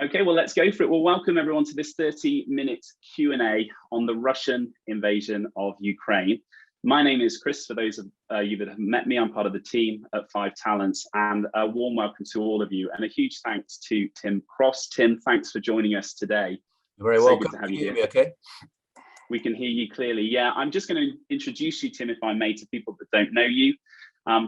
Okay, well, let's go for it. Well, welcome everyone to this 30-minute Q&A on the Russian invasion of Ukraine. My name is Chris. For those of you that have met me, I'm part of the team at 5 Talents, and a warm welcome to all of you, and a huge thanks to Tim Cross. Tim, thanks for joining us today. You're very welcome. Good to have you here. Me okay? We can hear you clearly. Yeah, I'm just going to introduce you, Tim, if I may, to people that don't know you.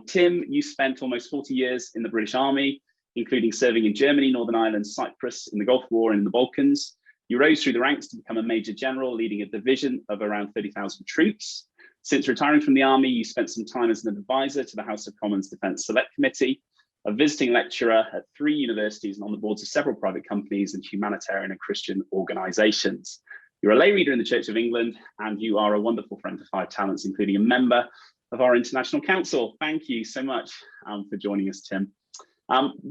Tim, you spent almost 40 years in the British Army, including serving in Germany, Northern Ireland, Cyprus, in the Gulf War, and in the Balkans. You rose through the ranks to become a major general, leading a division of around 30,000 troops. Since retiring from the army, you spent some time as an advisor to the House of Commons Defence Select Committee, a visiting lecturer at 3 universities and on the boards of several private companies and humanitarian and Christian organisations. You're a lay reader in the Church of England, and you are a wonderful friend to 5 Talents, including a member of our International Council. Thank you so much for joining us, Tim.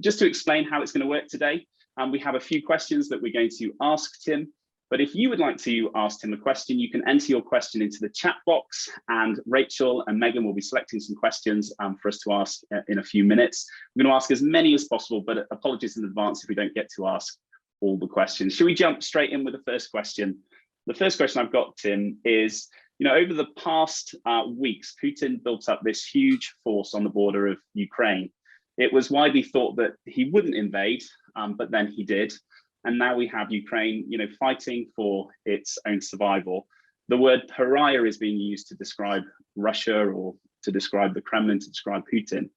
Just to explain how it's going to work today, we have a few questions that we're going to ask Tim, but if you would like to ask Tim a question, you can enter your question into the chat box, and Rachel and Megan will be selecting some questions for us to ask in a few minutes. We're going to ask as many as possible, but apologies in advance if we don't get to ask all the questions. Should we jump straight in with the first question? The first question I've got, Tim, is, over the past weeks, Putin built up this huge force on the border of Ukraine. It was widely thought that he wouldn't invade, but then he did. And now we have Ukraine, fighting for its own survival. The word pariah is being used to describe Russia, or to describe the Kremlin, to describe Putin.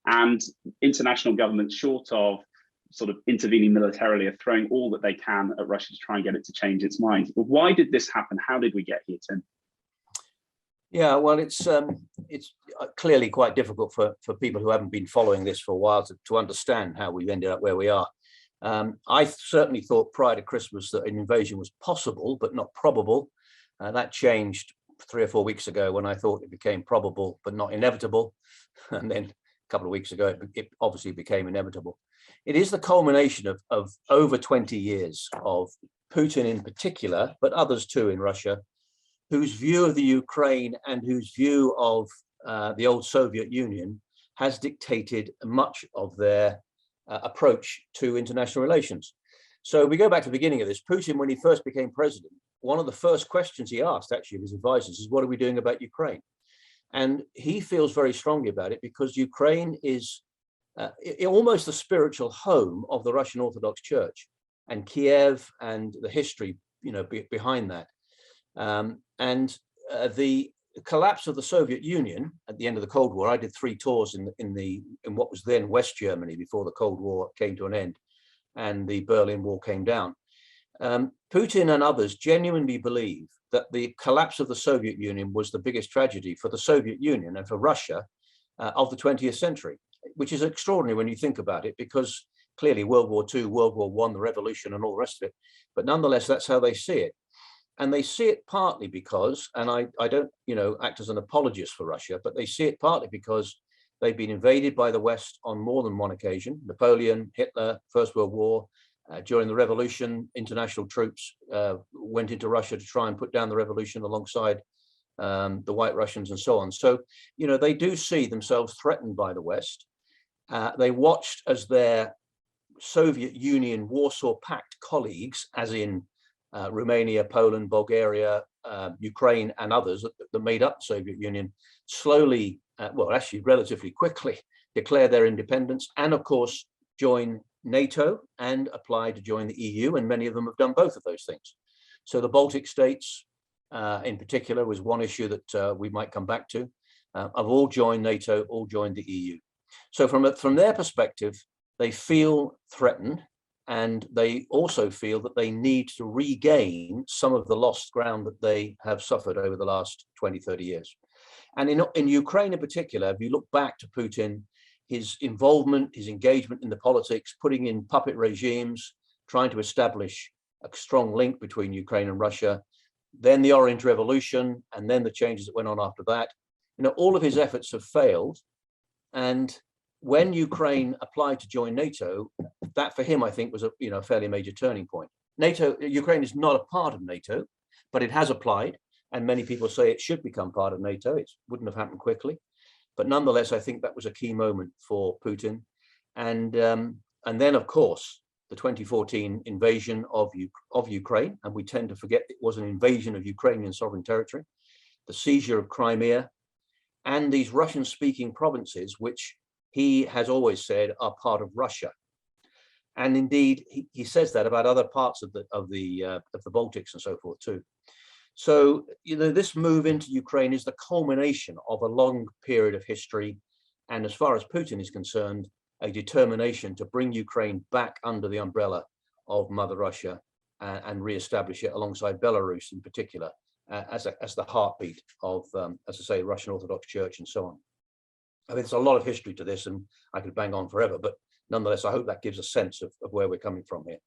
And international governments, short of sort of intervening militarily, are throwing all that they can at Russia to try and get it to change its mind. But why did this happen? How did we get here, Tim? Yeah, well, it's clearly quite difficult for people who haven't been following this for a while to understand how we've ended up where we are. I certainly thought prior to Christmas that an invasion was possible, but not probable. That changed 3 or 4 weeks ago when I thought it became probable, but not inevitable. And then a couple of weeks ago, it obviously became inevitable. It is the culmination of over 20 years of Putin in particular, but others too in Russia, whose view of the Ukraine and whose view of the old Soviet Union has dictated much of their approach to international relations. So we go back to the beginning of this. Putin, when he first became president, one of the first questions he asked actually of his advisors is, what are we doing about Ukraine? And he feels very strongly about it because Ukraine is almost the spiritual home of the Russian Orthodox Church, and Kiev and the history, behind that. And the collapse of the Soviet Union at the end of the Cold War, I did 3 tours in what was then West Germany before the Cold War came to an end and the Berlin Wall came down. Putin and others genuinely believe that the collapse of the Soviet Union was the biggest tragedy for the Soviet Union and for Russia of the 20th century, which is extraordinary when you think about it, because clearly World War II, World War I, the revolution and all the rest of it, but nonetheless, that's how they see it. And they see it partly because, and I don't, act as an apologist for Russia, but they see it partly because they've been invaded by the West on more than one occasion. Napoleon, Hitler, First World War. During the revolution, international troops went into Russia to try and put down the revolution alongside the White Russians and so on. So, they do see themselves threatened by the West. They watched as their Soviet Union Warsaw Pact colleagues, as in Romania, Poland, Bulgaria, Ukraine, and others that made up the Soviet Union, slowly, actually relatively quickly, declare their independence and, of course, join NATO and apply to join the EU, and many of them have done both of those things. So the Baltic states, in particular, was one issue that we might come back to, have all joined NATO, all joined the EU. So from their perspective, they feel threatened. And they also feel that they need to regain some of the lost ground that they have suffered over the last 20, 30 years. And in Ukraine in particular, if you look back to Putin, his involvement, his engagement in the politics, putting in puppet regimes, trying to establish a strong link between Ukraine and Russia, then the Orange Revolution, and then the changes that went on after that, all of his efforts have failed. And when Ukraine applied to join NATO, that for him, I think, was a fairly major turning point. Ukraine is not a part of NATO, but it has applied, and many people say it should become part of NATO. It wouldn't have happened quickly, but nonetheless, I think that was a key moment for Putin. And then, of course, the 2014 invasion of Ukraine, and we tend to forget it was an invasion of Ukrainian sovereign territory, the seizure of Crimea, and these Russian-speaking provinces, which he has always said are part of Russia. And indeed, he says that about other parts of the Baltics and so forth too. So, this move into Ukraine is the culmination of a long period of history, and as far as Putin is concerned, a determination to bring Ukraine back under the umbrella of Mother Russia and re-establish it alongside Belarus in particular as the heartbeat of, as I say, Russian Orthodox Church and so on. I mean, there's a lot of history to this, and I could bang on forever, but nonetheless, I hope that gives a sense of where we're coming from here.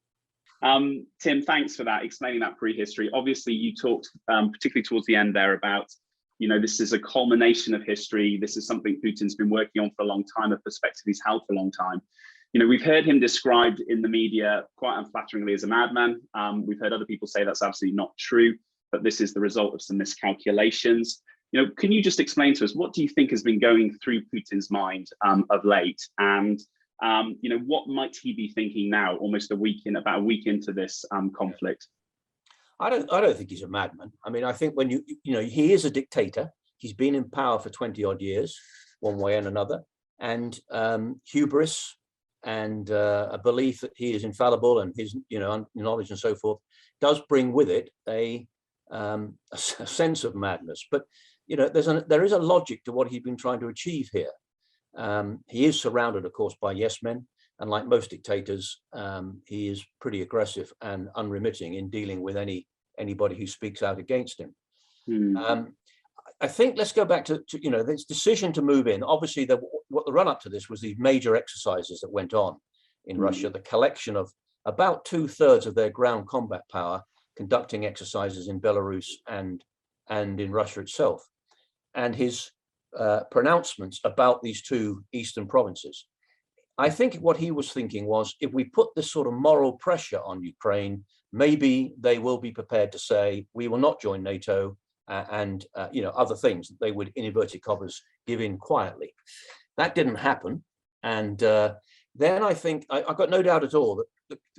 Tim, thanks for that, explaining that prehistory. Obviously, you talked particularly towards the end there about, this is a culmination of history. This is something Putin's been working on for a long time, a perspective he's held for a long time. We've heard him described in the media quite unflatteringly as a madman. We've heard other people say that's absolutely not true, but this is the result of some miscalculations. Can you just explain to us, what do you think has been going through Putin's mind of late? And what might he be thinking now, almost about a week into this conflict? I don't think he's a madman. I mean, I think when he is a dictator. He's been in power for 20 odd years, one way and another, and hubris and a belief that he is infallible and his knowledge and so forth does bring with it a sense of madness. But there is a logic to what he's been trying to achieve here. He is surrounded, of course, by yes men, and like most dictators, he is pretty aggressive and unremitting in dealing with anybody who speaks out against him. I think let's go back to this decision to move in. Obviously, what the run up to this was these major exercises that went on in Russia, the collection of about 2/3 of their ground combat power, conducting exercises in Belarus and in Russia itself, and his pronouncements about these two eastern provinces. I think what he was thinking was, if we put this sort of moral pressure on Ukraine, maybe they will be prepared to say, we will not join NATO and other things that they would, in inverted commas, give in quietly. That didn't happen. And then I think, I've got no doubt at all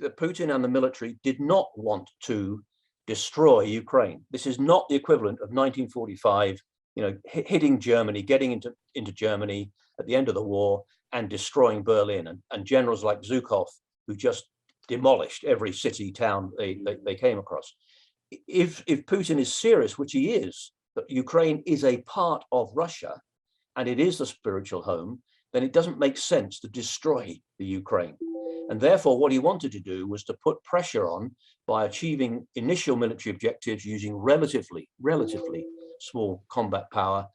that Putin and the military did not want to destroy Ukraine. This is not the equivalent of 1945, hitting Germany, getting into Germany at the end of the war and destroying Berlin, and generals like Zhukov, who just demolished every city, town they came across. If Putin is serious, which he is, that Ukraine is a part of Russia and it is the spiritual home, then it doesn't make sense to destroy the Ukraine. And therefore, what he wanted to do was to put pressure on by achieving initial military objectives using relatively small combat power,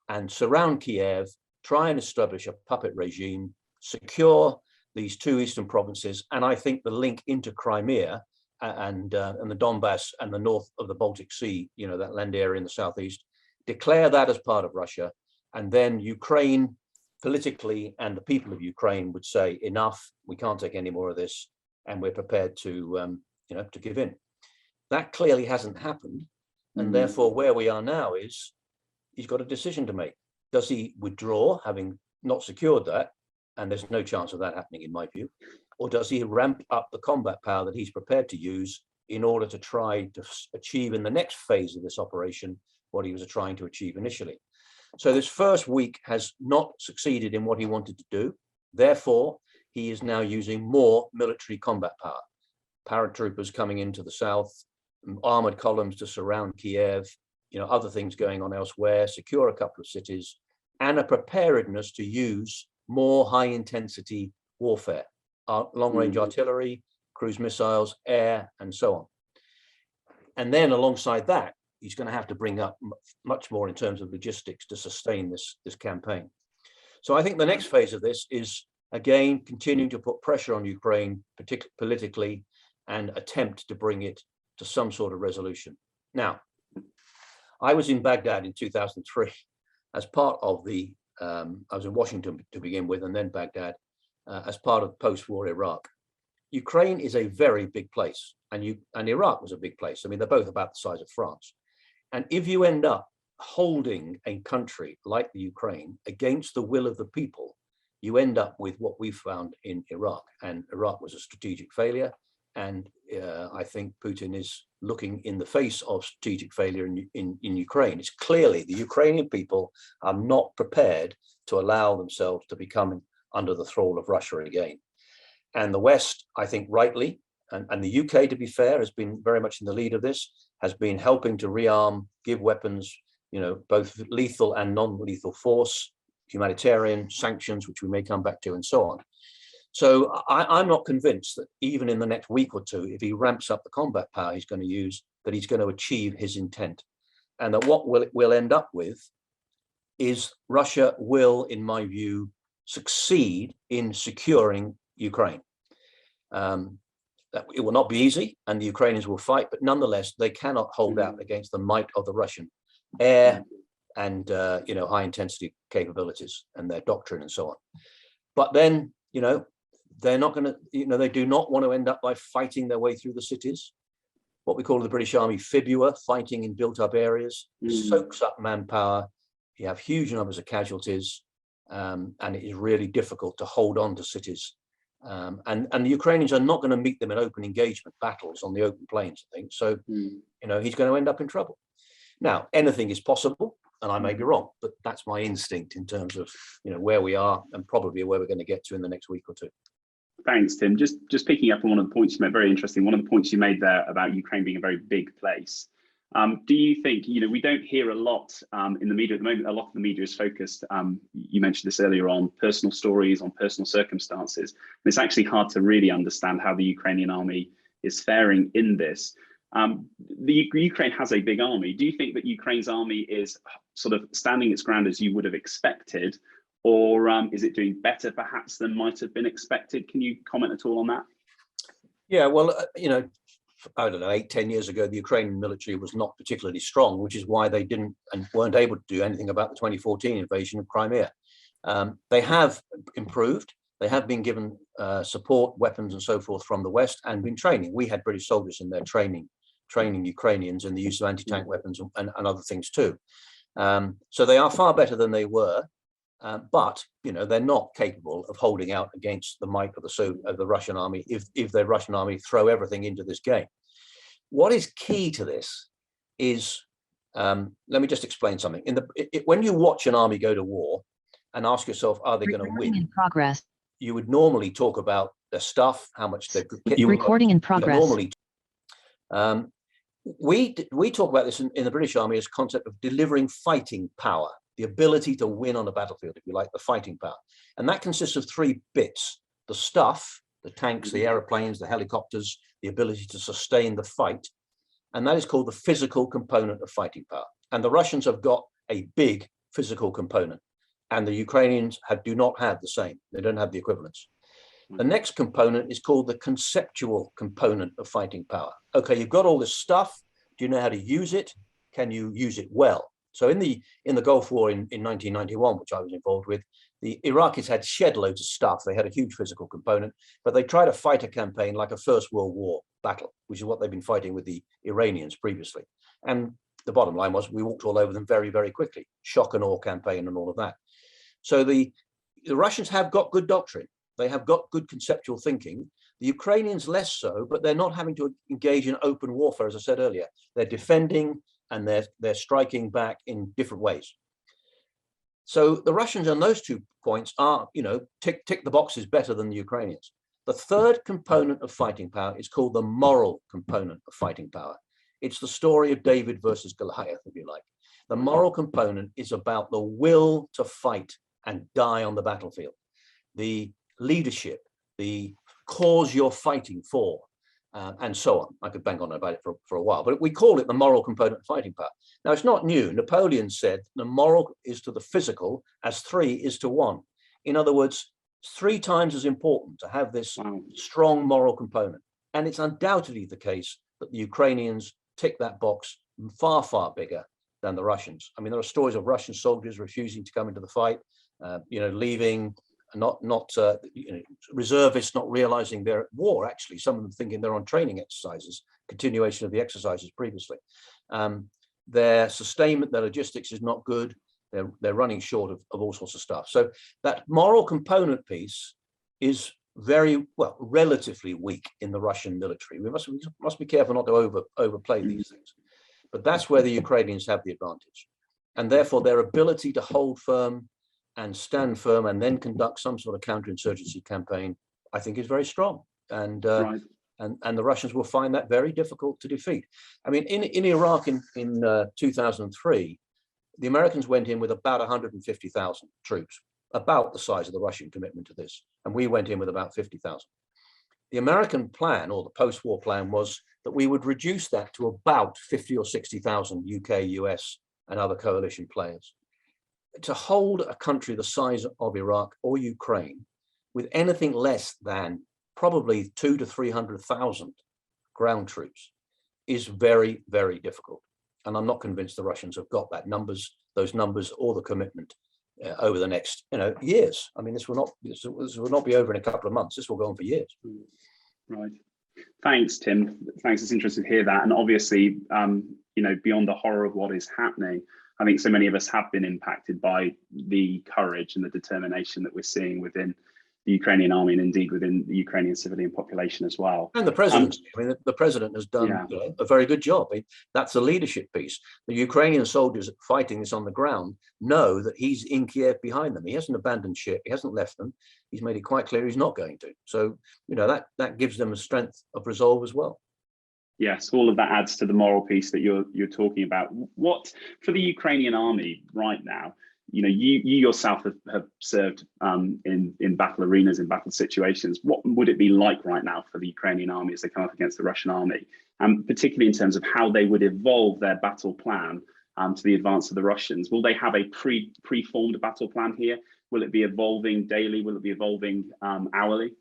and surround Kiev, try and establish a puppet regime, secure these two eastern provinces, and I think the link into Crimea and the Donbass and the north of the Baltic Sea, that land area in the southeast, declare that as part of Russia, and then Ukraine politically and the people of Ukraine would say, enough, we can't take any more of this, and we're prepared to to give in. That clearly hasn't happened, and therefore where we are now is he's got a decision to make. Does he withdraw, having not secured that, and there's no chance of that happening in my view, or does he ramp up the combat power that he's prepared to use in order to try to achieve in the next phase of this operation what he was trying to achieve initially? So this first week has not succeeded in what he wanted to do. Therefore, he is now using more military combat power. Paratroopers coming into the south, armored columns to surround Kiev, other things going on elsewhere, secure a couple of cities, and a preparedness to use more high-intensity warfare, long-range artillery, cruise missiles, air, and so on. And then alongside that, he's going to have to bring up much more in terms of logistics to sustain this campaign. So I think the next phase of this is, again, continuing to put pressure on Ukraine, particularly politically, and attempt to bring it to some sort of resolution. Now, I was in Baghdad in 2003 as part of I was in Washington to begin with, and then Baghdad as part of post-war Iraq. Ukraine is a very big place, and Iraq was a big place. I mean, they're both about the size of France. And if you end up holding a country like the Ukraine against the will of the people, you end up with what we found in Iraq. And Iraq was a strategic failure. And I think Putin is looking in the face of strategic failure in Ukraine. It's clearly the Ukrainian people are not prepared to allow themselves to become under the thrall of Russia again. And the West, I think rightly, and the UK, to be fair, has been very much in the lead of this, has been helping to rearm, give weapons, both lethal and non-lethal force, humanitarian sanctions, which we may come back to, and so on. So I'm not convinced that even in the next week or two, if he ramps up the combat power he's going to use, that he's going to achieve his intent. And that what we'll end up with is Russia will, in my view, succeed in securing Ukraine. It will not be easy, and the Ukrainians will fight, but nonetheless, they cannot hold out against the might of the Russian air and high intensity capabilities and their doctrine and so on. But then, they're not going to, they do not want to end up by fighting their way through the cities. What we call the British Army fibula, fighting in built-up areas, soaks up manpower. You have huge numbers of casualties, and it is really difficult to hold on to cities. And the Ukrainians are not going to meet them in open engagement battles on the open plains, I think. So, he's going to end up in trouble. Now, anything is possible, and I may be wrong, but that's my instinct in terms of, where we are and probably where we're going to get to in the next week or two. Thanks, Tim. Just picking up on one of the points you made, very interesting. One of the points you made there about Ukraine being a very big place. Do you think, we don't hear a lot in the media at the moment, a lot of the media is focused, you mentioned this earlier, on personal stories, on personal circumstances. And it's actually hard to really understand how the Ukrainian army is faring in this. The Ukraine has a big army. Do you think that Ukraine's army is sort of standing its ground as you would have expected, or is it doing better perhaps than might have been expected? Can you comment at all on that? Yeah, well, I don't know, 8-10 years ago, the Ukrainian military was not particularly strong, which is why they didn't and weren't able to do anything about the 2014 invasion of Crimea. They have improved. They have been given support, weapons and so forth from the West, and been training. We had British soldiers in there training Ukrainians in the use of anti-tank weapons and other things too. So they are far better than they were, but they're not capable of holding out against the might of the Russian army if the Russian army throw everything into this game. What is key to this is, let me just explain something. When you watch an army go to war and ask yourself, are they going to win? In progress. You would normally talk about their stuff, how much they're recording in progress. Normally, we talk about this in the British Army as a concept of delivering fighting power, the ability to win on a battlefield, if you like, the fighting power. And that consists of three bits: the stuff, the tanks, the aeroplanes, the helicopters, the ability to sustain the fight. And that is called the physical component of fighting power. And the Russians have got a big physical component, and the Ukrainians do not have the same. They don't have the equivalents. The next component is called the conceptual component of fighting power. Okay, you've got all this stuff. Do you know how to use it? Can you use it well? So in the Gulf War in 1991, which I was involved with, the Iraqis had shed loads of stuff. They had a huge physical component, but they tried to fight a campaign like a First World War battle, which is what they've been fighting with the Iranians previously. And the bottom line was we walked all over them very, very quickly. Shock and awe campaign and all of that. So the Russians have got good doctrine. They have got good conceptual thinking. The Ukrainians less so, but they're not having to engage in open warfare, as I said earlier. They're defending and they're striking back in different ways. So the Russians on those 2 points are, tick the boxes better than the Ukrainians. The third component of fighting power is called the moral component of fighting power. It's the story of David versus Goliath, if you like. The moral component is about the will to fight and die on the battlefield, the leadership, the cause you're fighting for, and so on. I could bang on about it for a while, but we call it the moral component of fighting power. Now, it's not new. Napoleon said the moral is to the physical as 3 is to 1. In other words, it's 3 times as important to have this strong moral component. And it's undoubtedly the case that the Ukrainians tick that box far, far bigger than the Russians. I mean, there are stories of Russian soldiers refusing to come into the fight, leaving, reservists not realizing they're at war, actually. Some of them thinking they're on training exercises, continuation of the exercises previously. Their sustainment, their logistics is not good. They're running short of all sorts of stuff. So that moral component piece is very, well, relatively weak in the Russian military. We must be careful not to overplay these things. But that's where the Ukrainians have the advantage. And therefore their ability to hold firm and stand firm and then conduct some sort of counterinsurgency campaign, I think, is very strong. And Right. and the Russians will find that very difficult to defeat. I mean, in Iraq in 2003, the Americans went in with about 150,000 troops, about the size of the Russian commitment to this. And we went in with about 50,000. The American plan, or the post-war plan, was that we would reduce that to about 50 or 60,000 UK, US, and other coalition players. To hold a country the size of Iraq or Ukraine with anything less than probably 200,000 to 300,000 ground troops is very, very difficult. And I'm not convinced the Russians have got those numbers or the commitment over the next years. I mean, this will not be over in a couple of months. This will go on for years. Right. Thanks, Tim. Thanks. It's interesting to hear that. And obviously, beyond the horror of what is happening, I think so many of us have been impacted by the courage and the determination that we're seeing within the Ukrainian army and indeed within the Ukrainian civilian population as well. And the president, the president has done a very good job. That's the leadership piece. The Ukrainian soldiers fighting this on the ground know that he's in Kiev behind them. He hasn't abandoned ship. He hasn't left them. He's made it quite clear he's not going to. So, that gives them a strength of resolve as well. Yes, all of that adds to the moral piece that you're talking about. What, for the Ukrainian army right now, you yourself have served in battle arenas, in battle situations. What would it be like right now for the Ukrainian army as they come up against the Russian army, and particularly in terms of how they would evolve their battle plan to the advance of the Russians? Will they have a pre-formed battle plan here? Will it be evolving daily? Will it be evolving hourly?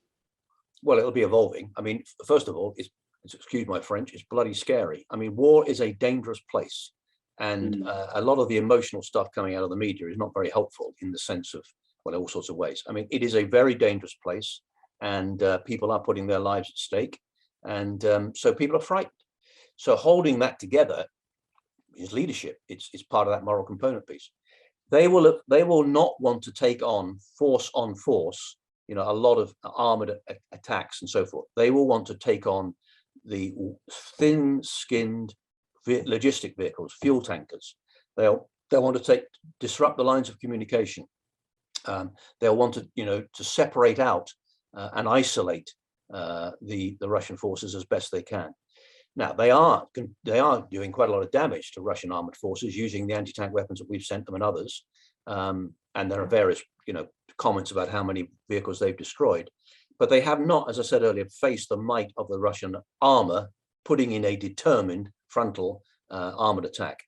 Well, it'll be evolving. I mean, first of all, excuse my French, it's bloody scary. I mean, war is a dangerous place. And a lot of the emotional stuff coming out of the media is not very helpful in the sense of, well, all sorts of ways. I mean, it is a very dangerous place, and people are putting their lives at stake. And so people are frightened. So holding that together is leadership. It's part of that moral component piece. They will not want to take on force, a lot of armored attacks and so forth. They will want to take on the thin-skinned logistic vehicles, fuel tankers. They'll want to disrupt the lines of communication. They'll want to separate out and isolate the Russian forces as best they can. Now they are doing quite a lot of damage to Russian armored forces using the anti-tank weapons that we've sent them and others. And there are various comments about how many vehicles they've destroyed, but they have not, as I said earlier, faced the might of the Russian armor, putting in a determined frontal armored attack.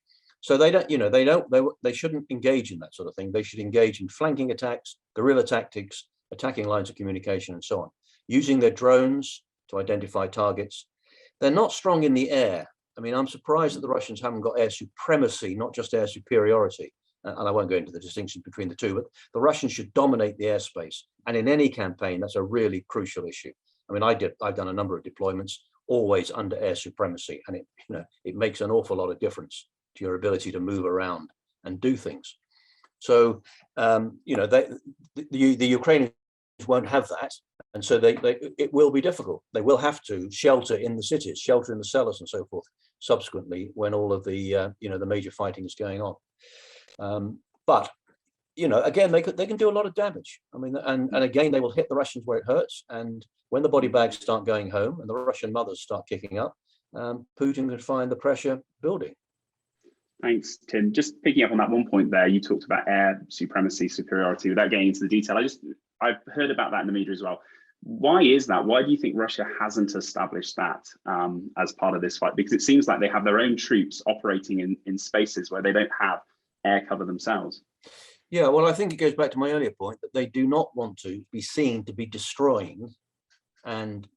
So they shouldn't engage in that sort of thing. They should engage in flanking attacks, guerrilla tactics, attacking lines of communication, and so on, using their drones to identify targets. They're not strong in the air. I mean, I'm surprised that the Russians haven't got air supremacy, not just air superiority. And I won't go into the distinctions between the two, but the Russians should dominate the airspace. And in any campaign, that's a really crucial issue. I mean, I've done a number of deployments, always under air supremacy, and it makes an awful lot of difference to your ability to move around and do things. So the Ukrainians won't have that, and so it will be difficult. They will have to shelter in the cities, shelter in the cellars, and so forth. Subsequently, when all of the the major fighting is going on, but again, they can do a lot of damage. I mean, and again, they will hit the Russians where it hurts. And when the body bags start going home and the Russian mothers start kicking up, Putin can find the pressure building. Thanks, Tim. Just picking up on that one point there, you talked about air supremacy, superiority. Without getting into the detail, I've heard about that in the media as well. Why is that? Why do you think Russia hasn't established that as part of this fight? Because it seems like they have their own troops operating in spaces where they don't have air cover themselves. Yeah, well, I think it goes back to my earlier point that they do not want to be seen to be destroying and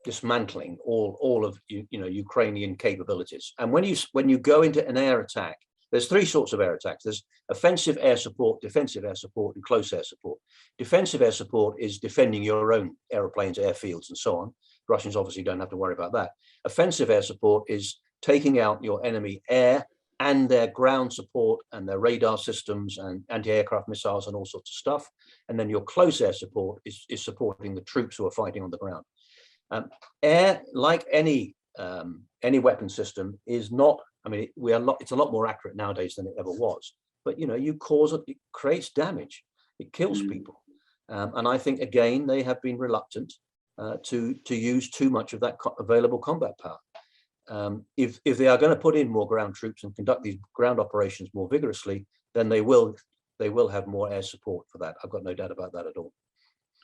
dismantling all of Ukrainian capabilities. And when you go into an air attack, there's three sorts of air attacks. There's offensive air support, defensive air support, and close air support. Defensive air support is defending your own airplanes, airfields, and so on. Russians obviously don't have to worry about that. Offensive air support is taking out your enemy air and their ground support and their radar systems and anti-aircraft missiles and all sorts of stuff. And then your close air support is supporting the troops who are fighting on the ground. Air, like any weapon system, is not, I mean, it's a lot more accurate nowadays than it ever was. But, you know, it creates damage. It kills people. And I think, again, they have been reluctant to use too much of that available combat power. If they are going to put in more ground troops and conduct these ground operations more vigorously, then they will have more air support for that. I've got no doubt about that at all.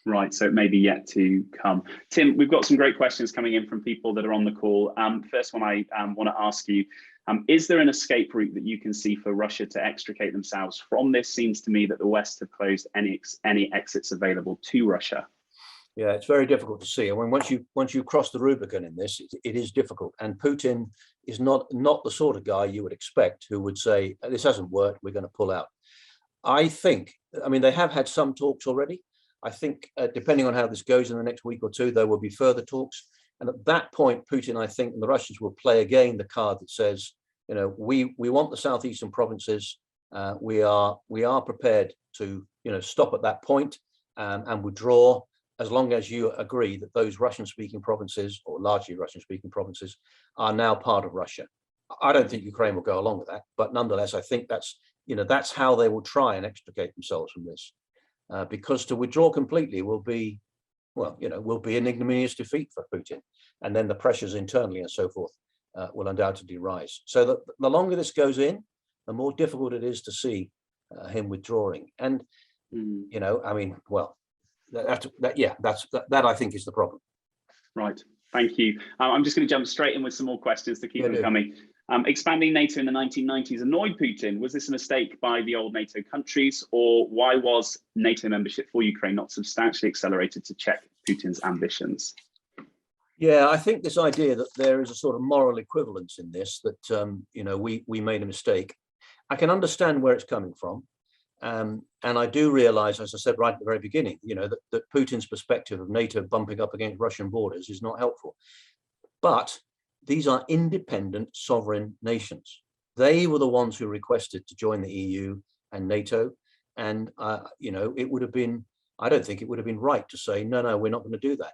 Right, so it may be yet to come. Tim, we've got some great questions coming in from people that are on the call. First one I want to ask you, is there an escape route that you can see for Russia to extricate themselves from this? Seems to me that the West have closed any exits available to Russia. Yeah, it's very difficult to see. I mean, once you cross the Rubicon in this, it is difficult. And Putin is not the sort of guy you would expect who would say, this hasn't worked, we're going to pull out. I mean, they have had some talks already. I think depending on how this goes in the next week or two, there will be further talks. And at that point, Putin, I think, and the Russians will play again the card that says, you know, we want the southeastern provinces. We are prepared to, you know, stop at that point and withdraw, as long as you agree that those Russian-speaking provinces, or largely Russian-speaking provinces, are now part of Russia. I don't think Ukraine will go along with that, but nonetheless, I think that's how they will try and extricate themselves from this, because to withdraw completely will be an ignominious defeat for Putin, and then the pressures internally and so forth will undoubtedly rise. So the longer this goes in, the more difficult it is to see him withdrawing. And you know, I mean, well. That I think is the problem. Right, thank you. I'm just going to jump straight in with some more questions to keep them coming. Expanding NATO in the 1990s annoyed Putin. Was this a mistake by the old NATO countries, or why was NATO membership for Ukraine not substantially accelerated to check Putin's ambitions? Yeah, I think this idea that there is a sort of moral equivalence in this, that you know, we made a mistake. I can understand where it's coming from. And I do realize, as I said right at the very beginning, you know, that Putin's perspective of NATO bumping up against Russian borders is not helpful. But these are independent sovereign nations. They were the ones who requested to join the EU and NATO. And, you know, I don't think it would have been right to say, no, we're not going to do that.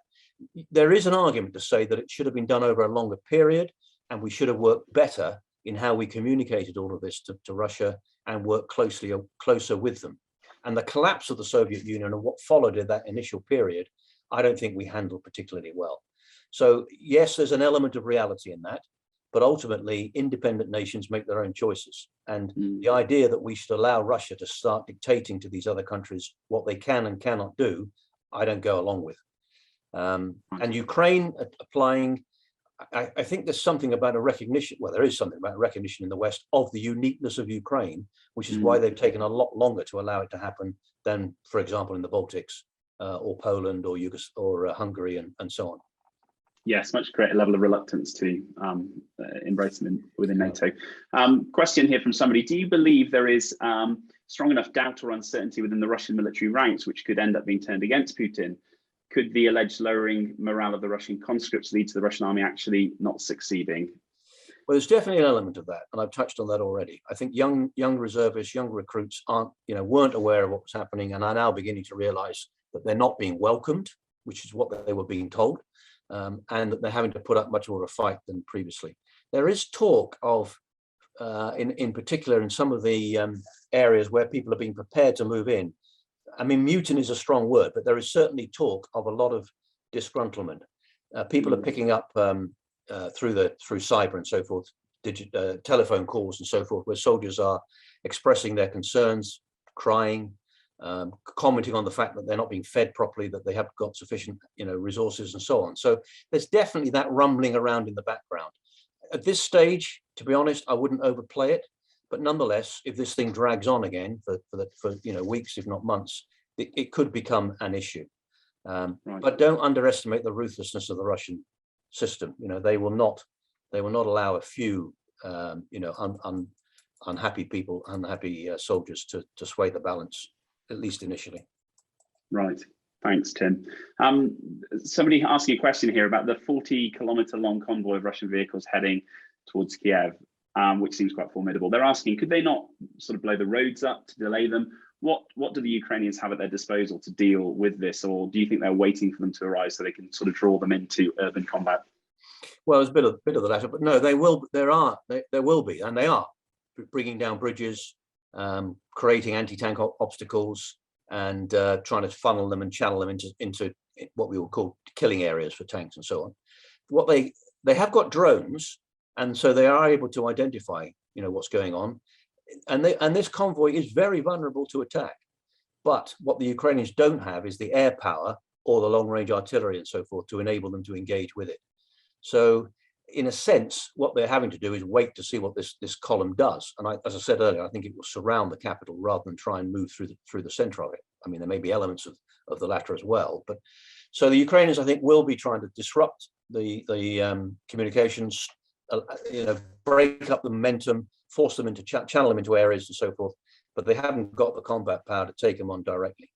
There is an argument to say that it should have been done over a longer period, and we should have worked better in how we communicated all of this to Russia and work closer with them. And the collapse of the Soviet Union and what followed in that initial period, I don't think we handled particularly well. So yes, there's an element of reality in that, but ultimately independent nations make their own choices. And the idea that we should allow Russia to start dictating to these other countries what they can and cannot do, I don't go along with. And Ukraine applying, I think there's something about a recognition, well, there is something about a recognition in the West of the uniqueness of Ukraine, which is why they've taken a lot longer to allow it to happen than, for example, in the Baltics or Poland or Hungary and so on. Yes, much greater level of reluctance to embrace them within NATO. Question here from somebody: do you believe there is strong enough doubt or uncertainty within the Russian military ranks which could end up being turned against Putin? Could the alleged lowering morale of the Russian conscripts lead to the Russian army actually not succeeding? Well, there's definitely an element of that, and I've touched on that already. I think young reservists, young recruits weren't aware of what was happening, and are now beginning to realise that they're not being welcomed, which is what they were being told, and that they're having to put up much more of a fight than previously. There is talk of, in particular, in some of the areas where people are being prepared to move in. I mean, mutiny is a strong word, but there is certainly talk of a lot of disgruntlement. People are picking up through cyber and so forth, telephone calls and so forth, where soldiers are expressing their concerns, crying, commenting on the fact that they're not being fed properly, that they haven't got sufficient, resources and so on. So there's definitely that rumbling around in the background. At this stage, to be honest, I wouldn't overplay it. But nonetheless, if this thing drags on again for weeks, if not months, it could become an issue. Right. But don't underestimate the ruthlessness of the Russian system. They will not allow a few unhappy people, unhappy soldiers to sway the balance, at least initially. Right. Thanks, Tim. Somebody asking a question here about the 40-kilometer long convoy of Russian vehicles heading towards Kiev. which seems quite formidable. They're asking, could they not sort of blow the roads up to delay them? What do the Ukrainians have at their disposal to deal with this, or do you think they're waiting for them to arise so they can sort of draw them into urban combat? Well, there's a bit of the latter, but no, they will. There will be, and they are bringing down bridges, creating anti-tank obstacles, and trying to funnel them and channel them into what we will call killing areas for tanks and so on. What they have got drones, and so they are able to identify, what's going on, and this convoy is very vulnerable to attack. But what the Ukrainians don't have is the air power or the long-range artillery and so forth to enable them to engage with it. So, in a sense, what they're having to do is wait to see what this column does. And as I said earlier, I think it will surround the capital rather than try and move through the center of it. I mean, there may be elements of the latter as well, but so the Ukrainians, I think, will be trying to disrupt the communications, break up the momentum, force them into channel them into areas and so forth. But they haven't got the combat power to take them on directly.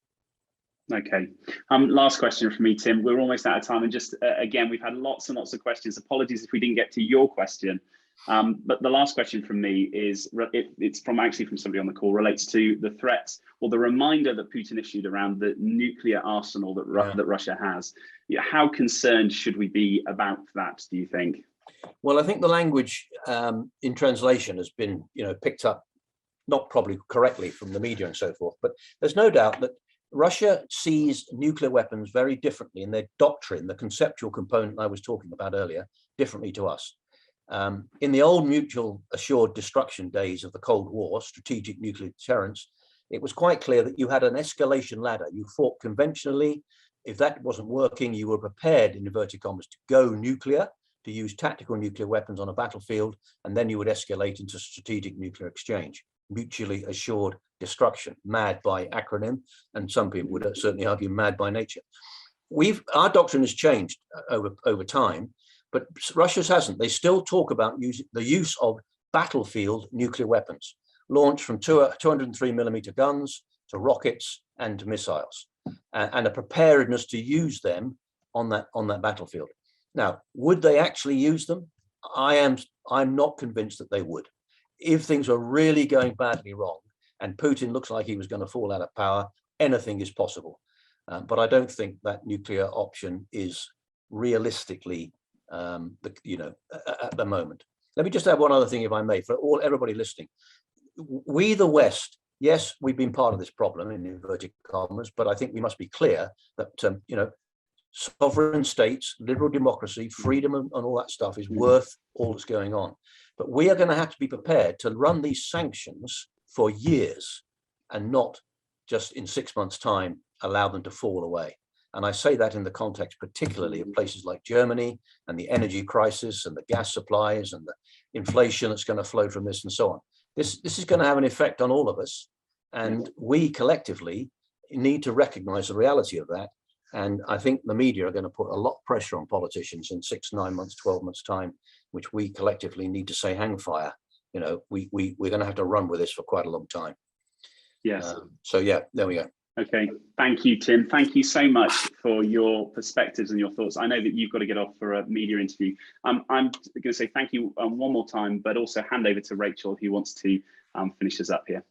Okay. Last question from me, Tim. We're almost out of time, and just again, we've had lots and lots of questions. Apologies if we didn't get to your question. But the last question from me is, it's from somebody on the call, relates to the threats or the reminder that Putin issued around the nuclear arsenal that Russia has. How concerned should we be about that, do you think? Well, I think the language in translation has been, picked up, not probably correctly from the media and so forth, but there's no doubt that Russia sees nuclear weapons very differently in their doctrine, the conceptual component I was talking about earlier, differently to us. In the old mutual assured destruction days of the Cold War, strategic nuclear deterrence, it was quite clear that you had an escalation ladder. You fought conventionally. If that wasn't working, you were prepared, in inverted commas, to go nuclear, to use tactical nuclear weapons on a battlefield, and then you would escalate into strategic nuclear exchange, mutually assured destruction, MAD by acronym, and some people would certainly argue MAD by nature. Our doctrine has changed over time, but Russia's hasn't. They still talk about the use of battlefield nuclear weapons, launched from 203mm guns to rockets and to missiles, and a preparedness to use them on that battlefield. Now, would they actually use them? I'm not convinced that they would. If things are really going badly wrong and Putin looks like he was going to fall out of power, anything is possible. But I don't think that nuclear option is realistically, at the moment. Let me just add one other thing, if I may, for everybody listening. We, the West, yes, we've been part of this problem in inverted commas, but I think we must be clear that, sovereign states, liberal democracy, freedom, and all that stuff is worth all that's going on. But we are going to have to be prepared to run these sanctions for years and not just in 6 months' time allow them to fall away. And I say that in the context particularly of places like Germany and the energy crisis and the gas supplies and the inflation that's going to flow from this and so on. This is going to have an effect on all of us. And we collectively need to recognize the reality of that. And I think the media are going to put a lot of pressure on politicians in 6, 9 months, 12 months time, which we collectively need to say, hang fire. We're going to have to run with this for quite a long time. Yes. So yeah, there we go. Okay. Thank you, Tim. Thank you so much for your perspectives and your thoughts. I know that you've got to get off for a media interview. I'm going to say thank you one more time, but also hand over to Rachel, who wants to finish us up here.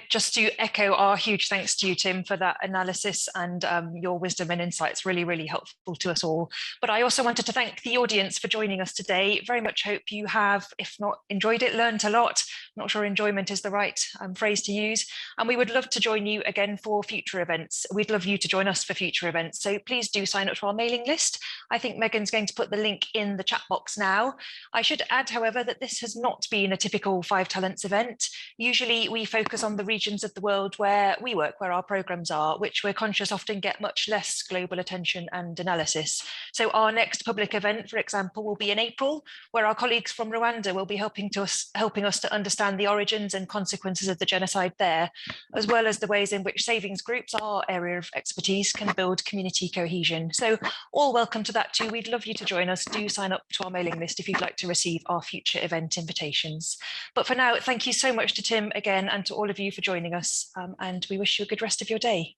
Just to echo our huge thanks to you, Tim, for that analysis and your wisdom and insights, really, really helpful to us all. But I also wanted to thank the audience for joining us today. Very much hope you have, if not enjoyed it, learned a lot. I'm not sure enjoyment is the right phrase to use. And we would love to join you again for future events. We'd love you to join us for future events. So please do sign up to our mailing list. I think Megan's going to put the link in the chat box now. I should add, however, that this has not been a typical Five Talents event. Usually we focus on the regions of the world where we work, where our programs are, which we're conscious often get much less global attention and analysis. So our next public event, for example, will be in April, where our colleagues from Rwanda will be helping us to understand the origins and consequences of the genocide there, as well as the ways in which savings groups, our area of expertise, can build community cohesion. So all welcome to that too. We'd love you to join us. Do sign up to our mailing list if you'd like to receive our future event invitations. But for now, thank you so much to Tim again and to all of you for joining us, and we wish you a good rest of your day.